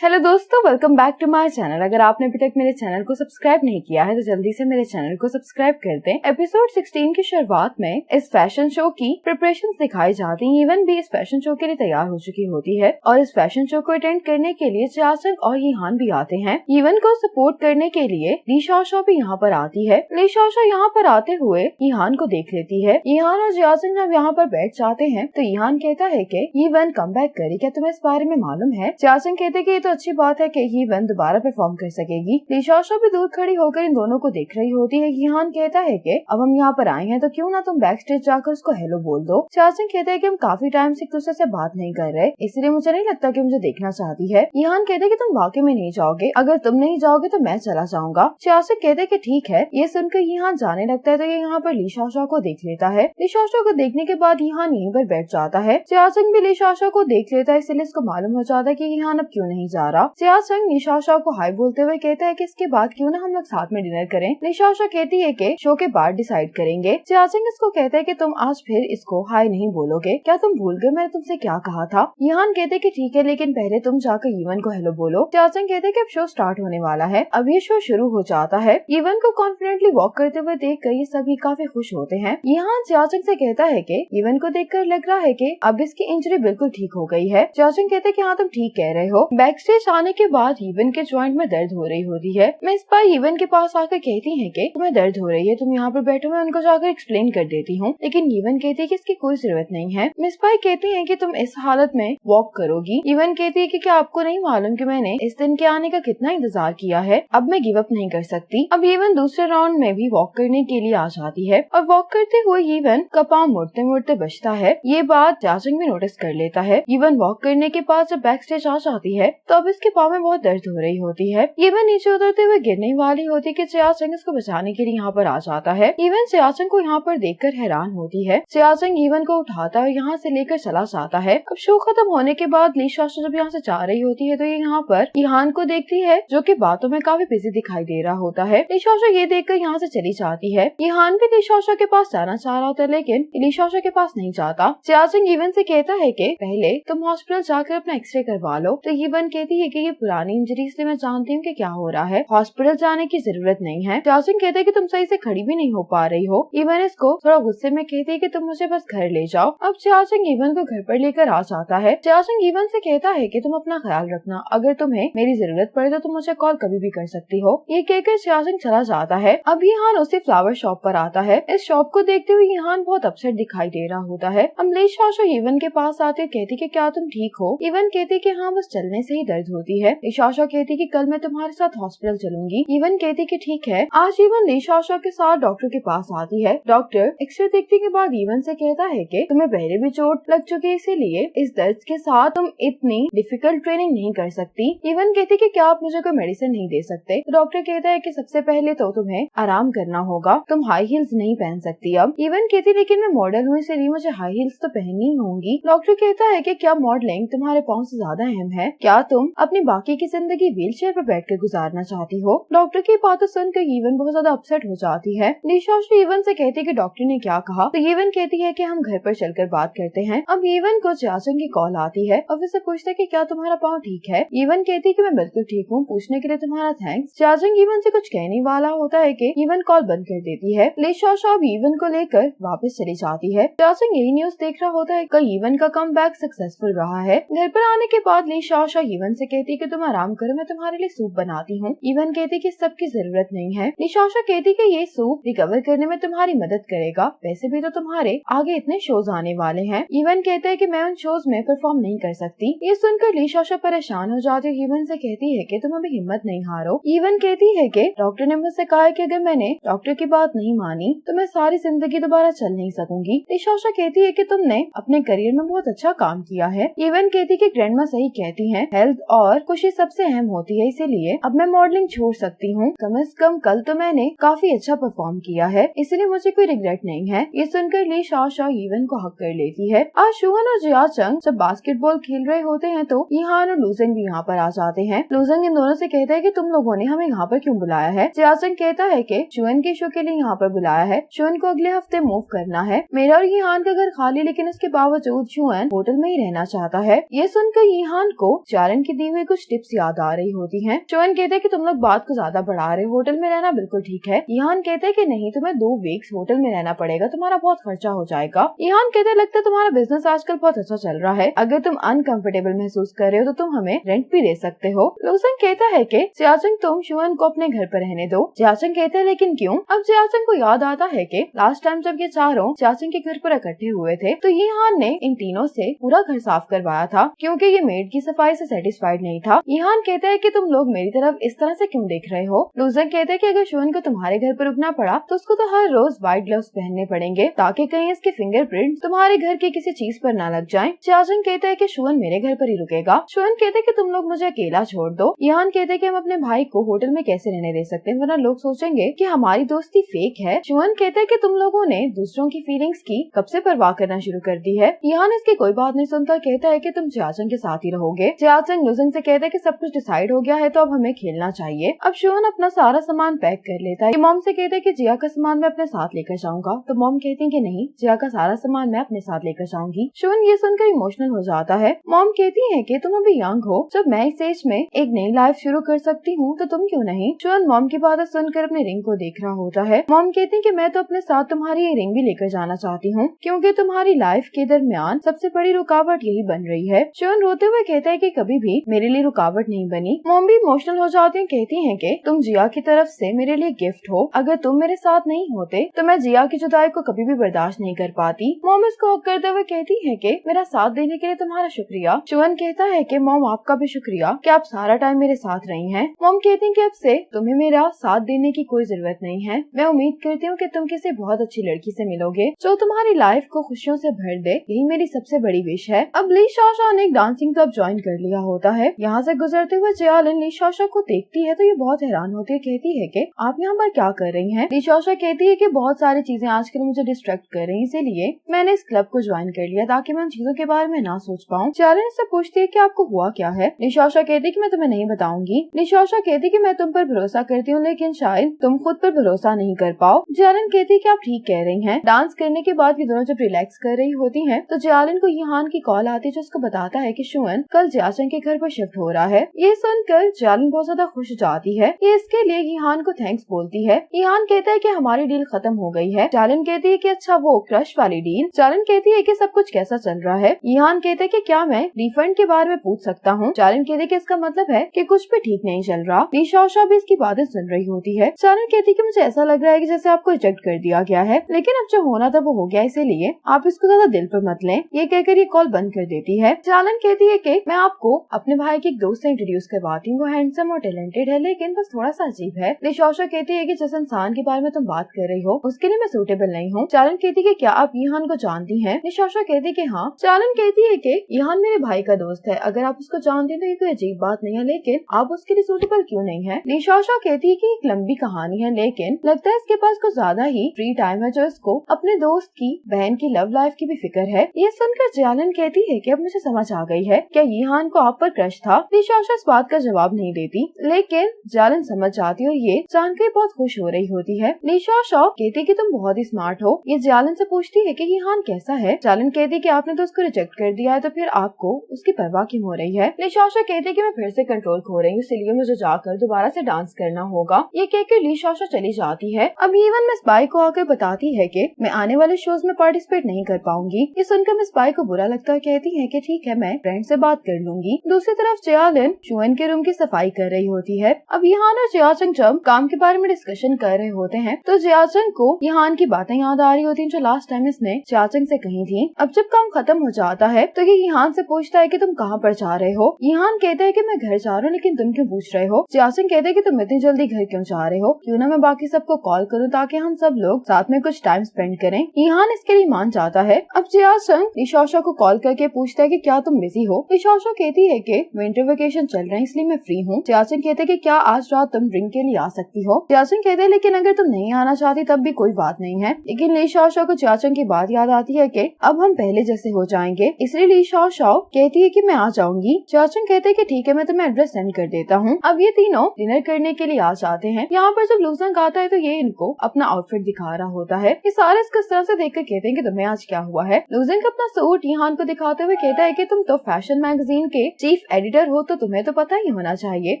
Hello दोस्तों, welcome back to my channel. अगर आपने अभी तक मेरे चैनल को सब्सक्राइब नहीं किया है तो जल्दी से मेरे चैनल को सब्सक्राइब कर दें। एपिसोड 16 की शुरुआत में इस फैशन शो की प्रिपरेशंस दिखाई जाती हैं। इवन भी इस फैशन शो के लिए तैयार हो चुकी होती है और इस फैशन शो को अटेंड करने के लिए चाचंग और यीहान भी आते हैं। इवन को सपोर्ट करने के लिए ली शाओशाओ भी यहाँ पर आती है। ली शाओशाओ यहाँ पर आते हुए यीहान को देख लेती है। यीहान और चाचंग जब यहाँ पर बैठ जाते हैं तो यीहान कहता है कि यीवन कम बैक करी, क्या तुम्हें इस बारे में मालूम है? चाचंग कहते कि तो अच्छी बात है कि यीवन दोबारा परफॉर्म कर सकेगी। ली शाओशाओ भी दूर खड़ी होकर इन दोनों को देख रही होती है। यीहान कहता है कि अब हम यहाँ पर आए हैं तो क्यों ना तुम बैक स्टेज जाकर उसको हेलो बोल दो। चाचंग कहते हैं कि हम काफी टाइम से एक दूसरे से बात नहीं कर रहे, इसलिए मुझे नहीं लगता कि मुझे देखना चाहती है। यीहान कहते हैं कि तुम वाकई में नहीं जाओगे, अगर तुम नहीं जाओगे तो मैं चला जाऊंगा। चाचंग कहते हैं कि ठीक है। ये सुनकर यीहान जाने लगता है तो ये यहाँ पर ली शाओशाओ को देख लेता है। ली शाओशाओ को देखने के बाद यीहान यहीं पर बैठ जाता है। चाचंग भी ली शाओशाओ को देख लेता है, इसलिए इसको मालूम हो जाता है कि यीहान अब क्यों नहीं जा रहा। चाचंग ली शाओशाओ को हाय बोलते हुए कहता है कि इसके बाद क्यों ना हम लोग साथ में डिनर करें। ली शाओशाओ कहती है कि शो के बाद डिसाइड करेंगे। चाचंग इसको कहता है कि तुम आज फिर इसको हाय नहीं बोलोगे, क्या तुम भूल गए मैंने तुमसे क्या कहा था? यीहान कहते हैं कि ठीक है, लेकिन पहले तुम जाकर यीवन को हेलो बोलो। चाचंग कहते हैं कि अब शो स्टार्ट होने वाला है। अब ये शो शुरू हो जाता है। यीवन को कॉन्फिडेंटली वॉक करते हुए देखकर ये सभी काफी खुश होते हैं। यीहान चाचंग से कहता है कि यीवन को देखकर लग रहा है कि अब इसकी इंजरी बिल्कुल ठीक हो गई है। चाचंग कहते हैं कि हाँ तुम ठीक कह रहे हो। बैक स्टेज आने के बाद यीवन के जॉइंट में दर्द हो रही होती है। मिस पाई यीवन के पास आकर कहती है कि तुम्हें दर्द हो रही है, तुम यहाँ पर बैठो, मैं उनको जाकर एक्सप्लेन कर देती हूँ। लेकिन यीवन कहती है कि इसकी कोई जरूरत नहीं है। मिस पाई कहती है कि तुम इस हालत में वॉक करोगी। यीवन कहती है कि क्या आपको नहीं मालूम कि मैंने इस दिन के आने का कितना इंतजार किया है, अब मैं गिव अप नहीं कर सकती। अब यीवन दूसरे राउंड में भी वॉक करने के लिए आ जाती है और वॉक करते हुए यीवन का पाँव मुड़ते मुड़ते बचता है। ये बात चाचंग भी नोटिस कर लेता है। यीवन वॉक करने के बाद जब बैक स्टेज आ जाती है तो अब इसके पाँव में बहुत दर्द हो रही होती है। यीवन नीचे उतरते हुए गिरने वाली होती है कि चाचंग इसको बचाने के लिए यहाँ पर आ जाता है। यीवन चाचंग को यहाँ पर देखकर हैरान होती है। चाचंग यीवन को उठाता है, यहाँ से लेकर चला जाता है। अब शो खत्म होने के बाद ली शाओशाओ जब यहाँ से जा रही होती है तो ये यहाँ पर यीहान को देखती है जो कि बातों में काफी बिजी दिखाई दे रहा होता है। ली शाओशाओ ये देखकर यहाँ से चली जाती है। यीहान भी ली शाओशाओ के पास जाना चाह रहा होता है, लेकिन ली शाओशाओ के पास नहीं जाता। चाचंग यीवन से कहता है कि पहले तुम हॉस्पिटल जाकर अपना एक्सरे करवा लो। तो यीवन कहती है कि ये पुरानी इंजरी, इसलिए मैं जानती हूँ कि क्या हो रहा है, हॉस्पिटल जाने की जरूरत नहीं है। चाचंग कहते हैं कि तुम सही से खड़ी भी नहीं हो पा रही हो। यीवन इसको थोड़ा गुस्से में कहती है कि तुम मुझे बस घर ले जाओ। अब चाचंग यीवन को घर पर लेकर आ जाता है। चाचंग यीवन से कहता है कि तुम अपना ख्याल रखना, अगर तुम्हें मेरी जरूरत पड़े तो तुम मुझे कॉल कभी भी कर सकती हो। ये कहकर चाचंग चला जाता है। अब यीहान उसी फ्लावर शॉप पर आता है। इस शॉप को देखते हुए यीहान बहुत अपसेट दिखाई दे रहा होता है। अब ली शाओशाओ यीवन के पास आते कहती कि क्या तुम ठीक हो? यीवन कहती कि हाँ बस चलने से ही दर्द होती है। ली शाओशाओ कहती कि कल मैं तुम्हारे साथ हॉस्पिटल चलूंगी। यीवन कहती कि ठीक है। आज यीवन ली शाओशाओ के साथ डॉक्टर के पास आती है। डॉक्टर एक्सरे देखने के बाद यीवन से कहता है कि तुम्हें पहले भी चोट लग चुकी है, इसीलिए इस दर्द के साथ तुम इतनी डिफिकल्ट ट्रेनिंग नहीं कर सकती। यीवन कहती कि क्या आप मुझे कोई मेडिसिन नहीं दे सकते? तो डॉक्टर कहता है कि सबसे पहले तो तुम्हें आराम करना होगा, तुम हाई हील्स नहीं पहन सकती। अब यीवन कहती लेकिन मैं मॉडल हूँ, इसलिए मुझे हाई हील्स तो पहननी होंगी। डॉक्टर कहता है कि क्या मॉडलिंग तुम्हारे पाँव से ज्यादा अहम है? क्या तुम अपनी बाकी की जिंदगी व्हील चेयर पर बैठ कर गुजारना चाहती हो? डॉक्टर की बातें सुनकर यीवन बहुत ज्यादा अपसेट हो जाती है। ली शाओशाओ यीवन से कहती है कि डॉक्टर ने क्या कहा? तो यीवन कहती है कि हम घर पर चलकर बात करते हैं। अब यीवन को चाचंग की कॉल आती है और उससे पूछता है कि क्या तुम्हारा पाँव ठीक है? यीवन कहती है कि मैं बिल्कुल ठीक हूँ, पूछने के लिए तुम्हारा थैंक्स। चाचंग यीवन से कुछ कहने वाला होता है कि यीवन कॉल बंद कर देती है। ली शाओशाओ अब यीवन को लेकर वापस चली जाती है। चाचंग यही न्यूज देख रहा होता है कि यीवन का कमबैक सक्सेसफुल रहा है। घर पर आने के बाद ली शाओशाओ यीवन से कहती है कि तुम आराम करो, मैं तुम्हारे लिए सूप बनाती हूँ। यीवन कहती कि सबकी जरूरत नहीं है। ली शाओशाओ कहती कि ये सूप रिकवर करने में तुम्हारी मदद करेगा, वैसे भी तो तुम्हारे आगे इतने शोज आने वाले हैं। यीवन कहते हैं कि मैं उन शोज में परफॉर्म नहीं कर सकती। ये सुनकर ली शाओशाओ परेशान हो जाती है। यीवन से कहती है कि तुम अभी हिम्मत नहीं हारो। यीवन कहती है कि डॉक्टर ने मुझसे कहा है कि अगर मैंने डॉक्टर की बात नहीं मानी तो मैं सारी जिंदगी दोबारा चल नहीं सकूंगी। ली शाओशाओ कहती है कि तुमने अपने करियर में बहुत अच्छा काम किया है। यीवन कहती कि ग्रैंडमा सही कहती हैं, हेल्थ और खुशी सबसे अहम होती है, इसीलिए अब मैं मॉडलिंग छोड़ सकती हूँ। कम से कम कल तो मैंने काफी अच्छा परफॉर्म किया है, इसलिए मुझे कोई रिग्रेट नहीं है। ये सुनकर ली शाओशाओ यीवन को हक कर लेती है। आज शुअन और जियाचंग जब बास्केटबॉल खेल रहे होते हैं तो यीहान और लूजेंग भी यहाँ पर आ जाते हैं। लूजेंग इन दोनों से कहता है कि तुम लोगों ने हमें यहाँ पर क्यों बुलाया है? जियाचंग कहता है कि शुअन के शो के लिए यहाँ पर बुलाया है, शुअन को अगले हफ्ते मूव करना है। मेरा और यीहान का घर खाली, लेकिन इसके बावजूद शुअन होटल में ही रहना चाहता है। ये सुनकर यीहान को चारण की दी हुई कुछ टिप्स याद आ रही होती हैं। चुअन कहते हैं कि तुम लोग बात को ज्यादा बढ़ा रहे हो, होटल में रहना बिल्कुल ठीक है। ईहान कहते हैं कि नहीं, तुम्हें 2 वीक्स होटल में रहना पड़ेगा, तुम्हारा बहुत खर्चा हो जाएगा। ईहान कहते हैं लगता है तुम्हारा बिजनेस आजकल बहुत अच्छा चल रहा है, अगर तुम अनकंफर्टेबल महसूस कर रहे हो तो तुम हमें रेंट भी दे सकते हो। लूजंग कहता है कि जियाचंग तुम शुअन को अपने घर पर रहने दो। जियाचंग कहते हैं लेकिन क्यों? अब जियाचंग को याद आता है कि लास्ट टाइम जब ये चारों जियाचंग के घर पर इकट्ठे हुए थे तो ईहान ने इन तीनों से पूरा घर साफ करवाया था, क्योंकि ये मेड की सफाई से सेटिस्फाइड नहीं था। ईहान कहता है कि तुम लोग मेरी तरफ इस तरह से क्यों देख रहे हो? लूजंग कहते हैं कि अगर शुअन को तुम्हारे घर पर रुकना पड़ा तो उसको तो हर रोज व्हाइट ग्लव्स पहनने पड़ेंगे ताकि कहीं इसके फिंगरप्रिंट तुम्हारे घर की किसी चीज पर ना लग जाएं। जियाचंग कहता है कि शुअन मेरे घर पर ही रुकेगा। शुअन कहते हैं कि तुम लोग मुझे अकेला छोड़ दो। ईहान कहते हैं कि हम अपने भाई को होटल में कैसे रहने दे सकते हैं, वरना लोग सोचेंगे कि हमारी दोस्ती फेक है। शुअन कहते हैं कि तुम लोगों ने दूसरों की फीलिंग्स की कब से परवाह करना शुरू कर दी है। ईहान इसकी कोई बात नहीं सुनता, कहता है कि तुम जियाचंग के साथ ही रहोगे। जियाचंग लूजंग से कहता है कि सब कुछ डिसाइड हो गया है तो अब हमें खेलना चाहिए। अब शुअन अपना सारा सामान पैक कर लेता है। मॉम से कहता है कि जिया का सामान मैं अपने साथ लेकर जाऊंगा, तो मॉम कहती है कि नहीं, जिया का सारा सामान मैं अपने साथ लेकर जाऊंगी। शुअन ये सुनकर इमोशनल हो जाता है। मॉम कहती है कि तुम अभी यंग हो, जब मैं इस एज में एक नई लाइफ शुरू कर सकती हूँ तो तुम क्यों नहीं? शुअन मॉम की बात सुनकर अपने रिंग को देख रहा होता है। मॉम कहती है कि मैं तो अपने साथ तुम्हारी ये रिंग भी लेकर जाना चाहती हूँ, क्योंकि तुम्हारी लाइफ के दरमियान सबसे बड़ी रुकावट यही बन रही है। शुअन रोते हुए कहता है कि कभी भी मेरे लिए रुकावट नहीं बनी। मॉम भी इमोशनल हो जाती है, कहती है कि तुम जिया की तरफ से मेरे लिए गिफ्ट हो, अगर तुम मेरे साथ नहीं होते तो मैं जिया की जुदाई को कभी भी बर्दाश्त नहीं कर पाती। मॉम इसको हक करते हुए कहती है कि मेरा साथ देने के लिए तुम्हारा शुक्रिया। शुअन कहता है कि मॉम आपका भी शुक्रिया कि आप सारा टाइम मेरे साथ रही हैं। मॉम कहती है कि अब से तुम्हें मेरा साथ देने की कोई जरूरत नहीं है। मैं उम्मीद करती हूँ कि तुम किसी बहुत अच्छी लड़की से मिलोगे जो तुम्हारी लाइफ को खुशियों से भर दे, यही मेरी सबसे बड़ी विश है। अब ली शाओशाओ ने एक डांसिंग क्लब ज्वाइन कर लिया होता है। यहाँ से गुजरते हुए जियालिन ली शाओशाओ को देखती है तो ये बहुत हैरान होती है, कहती है कि आप यहाँ पर क्या कर रही हैं? ली शाओशाओ कहती है कि बहुत सारी चीजें आजकल मुझे डिस्ट्रैक्ट कर रही हैं, इसीलिए मैंने इस क्लब को ज्वाइन कर लिया ताकि मैं उन चीजों के बारे में ना सोच पाऊँ। जियालिन इससे पूछती है कि आपको हुआ क्या है? ली शाओशाओ कहती है कि मैं तुम्हें नहीं बताऊंगी। ली शाओशाओ कहती है कि मैं तुम पर भरोसा करती हूँ, लेकिन शायद तुम खुद पर भरोसा नहीं कर पाओ। जियालिन कहती है कि आप ठीक कह रही हैं। डांस करने के बाद ये दोनों जब रिलैक्स कर रही होती हैं तो जियालिन को ईहान की कॉल आती है जो उसको बताता है कि शुअन कल जियाचंग के घर पर शिफ्ट हो रहा है। ये सुनकर जियालिन बहुत ज्यादा खुश हो जाती है। ये इसके लिए ईहान को थैंक्स बोलती है। ईहान कहता है कि हमारी डील खत्म हो गई है। जियालिन कहती है कि अच्छा वो क्रश वाली डील। जियालिन कहती है कि सब कुछ कैसा चल रहा है? ईहान कहते हैं कि क्या मैं रिफंड के बारे में पूछ सकता हूँ? जियालिन कहती है कि इसका मतलब है कि कुछ भी ठीक नहीं चल रहा। ली शाओशाओ भी इसकी बातें सुन रही होती है। जियालिन कहती है कि मुझे ऐसा लग रहा है कि जैसे आपको रिजेक्ट कर दिया गया है, लेकिन अब जो होना था वो हो गया, इसीलिए आप इसको ज्यादा दिल पर मत लें। ये कहकर ये कॉल बंद कर देती है। जियालिन कहती है कि मैं आपको अपने भाई के एक दोस्त से इंट्रोड्यूस करवाती हूँ, वो हैंडसम और टैलेंटेड है, लेकिन बस थोड़ा सा अजीब है। ली शाओशाओ कहती है कि जिस इंसान के बारे में तुम बात कर रही हो उसके लिए मैं सूटेबल नहीं हूँ। जियालिन कहती है कि क्या आप ईहान को जानती हैं? ली शाओशाओ कहती है कि हाँ। जियालिन कहती है कि ईहान मेरे भाई का दोस्त है, अगर आप उसको जानते हैं तो ये कोई अजीब बात नहीं है, लेकिन आप उसके लिए सूटेबल क्यों नहीं है? ली शाओशाओ कहती है कि एक लंबी कहानी है, लेकिन लगता है इसके पास कुछ ज्यादा ही फ्री टाइम है जो इसको अपने दोस्त की बहन की लव लाइफ की भी फिक्र है। ये सुनकर जियालिन कहती है कि अब मुझे समझ आ गई है, क्या ईहान को आप पर क्रश था? ली शाओशाओ इस बात का जवाब नहीं देती, लेकिन जियालिन समझ जाती है और ये जानकर बहुत खुश हो रही होती है। ली शाओशाओ कहती है कि तुम बहुत ही स्मार्ट हो। ये जियालिन से पूछती है कि ईहान कैसा है? जियालिन कहती है कि आपने तो उसको रिजेक्ट कर दिया है, तो फिर आपको उसकी परवाह क्यों हो रही है? ली शाओशाओ कहती है कि मैं फिर से कंट्रोल खो रही हूँ, इसलिए मुझे जाकर दोबारा से डांस करना होगा। ये कहकर ली शाओशाओ चली जाती है। अब इवन मिस बाई को आकर बताती है कि मैं आने वाले शोज में पार्टिसिपेट नहीं कर पाऊंगी। ये सुनकर मिस बाई को बुरा लगता है, कहती है कि ठीक है, मैं फ्रेंड से बात कर लूंगी। दूसरी तरफ जियालिन शुअन के रूम की सफाई कर रही होती है। अब ईहान और जियाचंग जब काम के बारे में डिस्कशन कर रहे होते हैं तो जियाचंग को ईहान की बातें याद आ रही होती हैं जो लास्ट टाइम इसने जियाचंग से कही थी। अब जब काम खत्म हो जाता है तो ये ईहान से पूछता है कि तुम कहाँ पर जा रहे हो? ईहान कहता है कि मैं घर जा रहा हूँ, लेकिन तुम क्यों पूछ रहे हो? जियाचंग कहते हैं कि तुम इतनी जल्दी घर क्यों जा रहे हो? क्यों ना मैं बाकी सबको कॉल करूँ ताकि हम सब लोग साथ में कुछ टाइम स्पेंड करें। ईहान इसके लिए मान जाता है। अब जियाचंग ली शाओशाओ को कॉल करके पूछता है कि क्या तुम बिजी हो? ली शाओशाओ कहती है कि विंटर वेकेशन चल रहे हैं इसलिए मैं फ्री हूँ। जियाचंग कहते हैं कि क्या आज रात तुम ड्रिंक के लिए आ सकती हो? जियाचंग कहते हैं लेकिन अगर तुम नहीं आना चाहती तब भी कोई बात नहीं है। लेकिन ली शाओशाओ को जियाचंग की बात याद आती है कि अब हम पहले जैसे हो जाएंगे, इसलिए ली शाओशाओ कहती है कि मैं आ जाऊंगी। जियाचंग कहते हैं कि ठीक है, मैं तुम्हें एड्रेस सेंड कर देता हूँ। अब ये तीनों डिनर करने के लिए आ जाते हैं। यहाँ पर जब लूजंग आता है तो ये इनको अपना आउटफिट दिखा रहा होता है। ये सारे इसको इस तरह से देखकर कहते हैं कि तुम्हें आज क्या हुआ है? लूजंग अपना सूट ईहान को दिखाते हुए कहता है कि तुम तो फैशन मैगजीन के चीफ चीफ एडिटर हो तो तुम्हें तो पता ही होना चाहिए।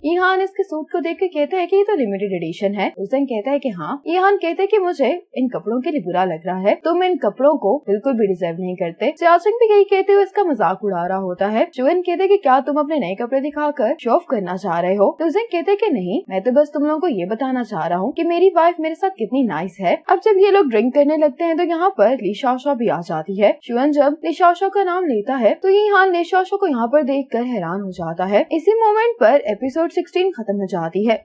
ईहान इसके सूट को देख के कहते हैं कि ये तो लिमिटेड एडिशन है। हुसैन कहता है कि हाँ। ईहान कहते हैं कि मुझे इन कपड़ों के लिए बुरा लग रहा है, तुम इन कपड़ों को बिल्कुल भी डिजर्व नहीं करते। सियाचिन भी यही कहते हुए इसका मजाक उड़ा रहा होता है। शुएन कहते हैं कि क्या तुम अपने नए कपड़े दिखाकर शो ऑफ करना चाह रहे हो? तो हुसैन कहते हैं कि नहीं, मैं तो बस तुम लोगों को ये बताना चाह रहा हूँ कि मेरी वाइफ मेरे साथ कितनी नाइस है। अब जब ये लोग ड्रिंक करने लगते हैं तो यहाँ पर ली शाओ भी आ जाती है। शुएन जब ली शाओ का नाम लेता है तो ईहान ली शाओ को यहाँ पर देख कर हैरान हो जाता है। इसी मोमेंट पर एपिसोड 16 खत्म हो जाती है।